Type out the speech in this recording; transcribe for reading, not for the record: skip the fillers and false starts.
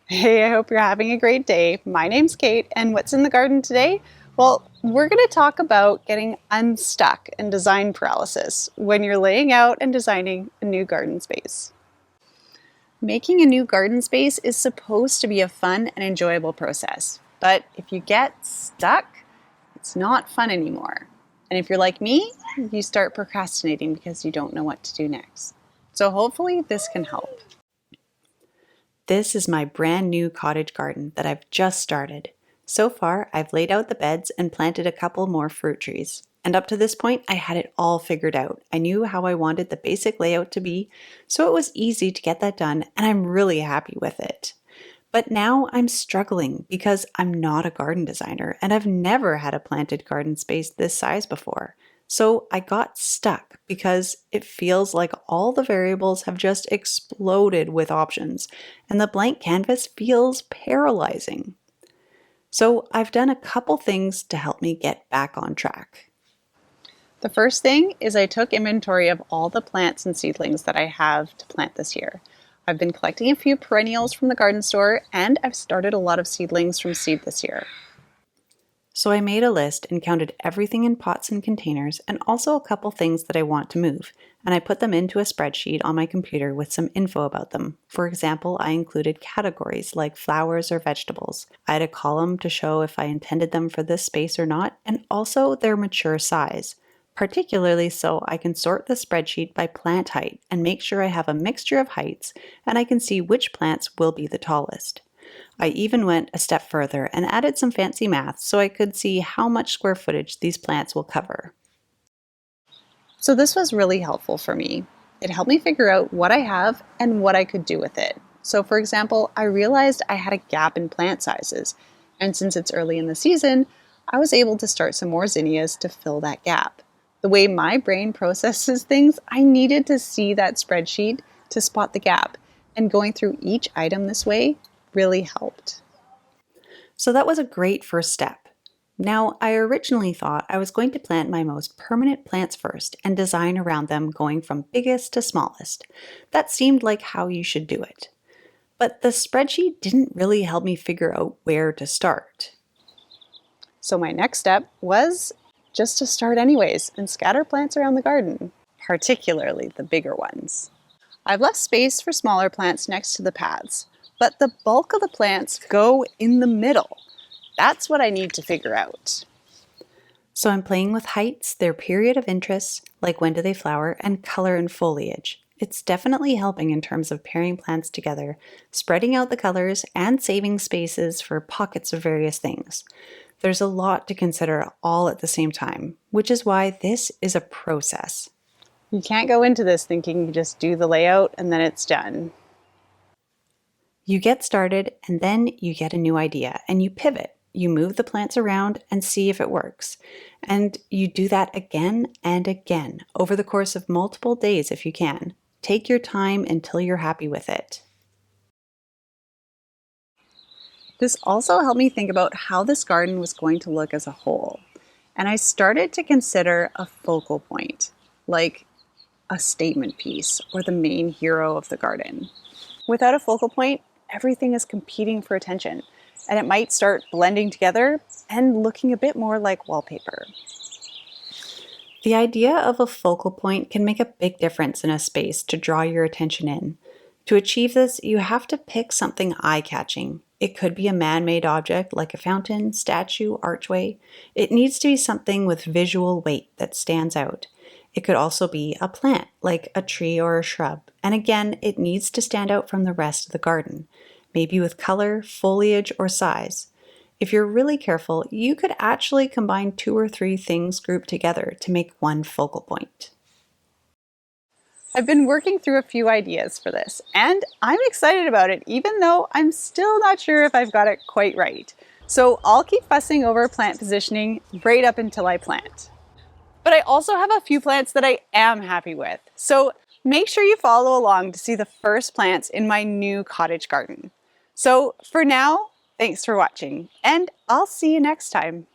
Hey, I hope you're having a great day. My name's Kate, and what's in the garden today? Well, we're going to talk about getting unstuck and design paralysis when you're laying out and designing a new garden space. Making a new garden space is supposed to be a fun and enjoyable process, but if you get stuck, it's not fun anymore. And if you're like me, you start procrastinating because you don't know what to do next. So hopefully this can help. This is my brand new cottage garden that I've just started. So far, I've laid out the beds and planted a couple more fruit trees. And up to this point, I had it all figured out. I knew how I wanted the basic layout to be, so it was easy to get that done, and I'm really happy with it. But now I'm struggling because I'm not a garden designer and I've never had a planted garden space this size before. So I got stuck because it feels like all the variables have just exploded with options and the blank canvas feels paralyzing. So I've done a couple things to help me get back on track. The first thing is I took inventory of all the plants and seedlings that I have to plant this year. I've been collecting a few perennials from the garden store and I've started a lot of seedlings from seed this year. So I made a list and counted everything in pots and containers and also a couple things that I want to move, and I put them into a spreadsheet on my computer with some info about them. For example, I included categories like flowers or vegetables. I had a column to show if I intended them for this space or not, and also their mature size. Particularly so I can sort the spreadsheet by plant height and make sure I have a mixture of heights and I can see which plants will be the tallest. I even went a step further and added some fancy math so I could see how much square footage these plants will cover. So this was really helpful for me. It helped me figure out what I have and what I could do with it. So for example, I realized I had a gap in plant sizes, and since it's early in the season, I was able to start some more zinnias to fill that gap. The way my brain processes things, I needed to see that spreadsheet to spot the gap, and going through each item this way really helped. So that was a great first step. Now, I originally thought I was going to plant my most permanent plants first and design around them going from biggest to smallest. That seemed like how you should do it. But the spreadsheet didn't really help me figure out where to start. So my next step was just to start anyways and scatter plants around the garden, particularly the bigger ones. I've left space for smaller plants next to the paths, but the bulk of the plants go in the middle. That's what I need to figure out. So I'm playing with heights, their period of interest, like when do they flower, and color and foliage. It's definitely helping in terms of pairing plants together, spreading out the colors, and saving spaces for pockets of various things. There's a lot to consider all at the same time, which is why this is a process. You can't go into this thinking you just do the layout and then it's done. You get started and then you get a new idea and you pivot. You move the plants around and see if it works. And you do that again and again over the course of multiple days if you can. Take your time until you're happy with it. This also helped me think about how this garden was going to look as a whole. And I started to consider a focal point, like a statement piece or the main hero of the garden. Without a focal point, everything is competing for attention, and it might start blending together and looking a bit more like wallpaper. The idea of a focal point can make a big difference in a space to draw your attention in. To achieve this, you have to pick something eye-catching. It could be a man-made object like a fountain, statue, archway. It needs to be something with visual weight that stands out. It could also be a plant, like a tree or a shrub. And again, it needs to stand out from the rest of the garden, maybe with color, foliage, or size. If you're really careful, you could actually combine 2 or 3 things grouped together to make one focal point. I've been working through a few ideas for this, and I'm excited about it, even though I'm still not sure if I've got it quite right. So I'll keep fussing over plant positioning right up until I plant. But I also have a few plants that I am happy with. So make sure you follow along to see the first plants in my new cottage garden. So for now, thanks for watching, and I'll see you next time.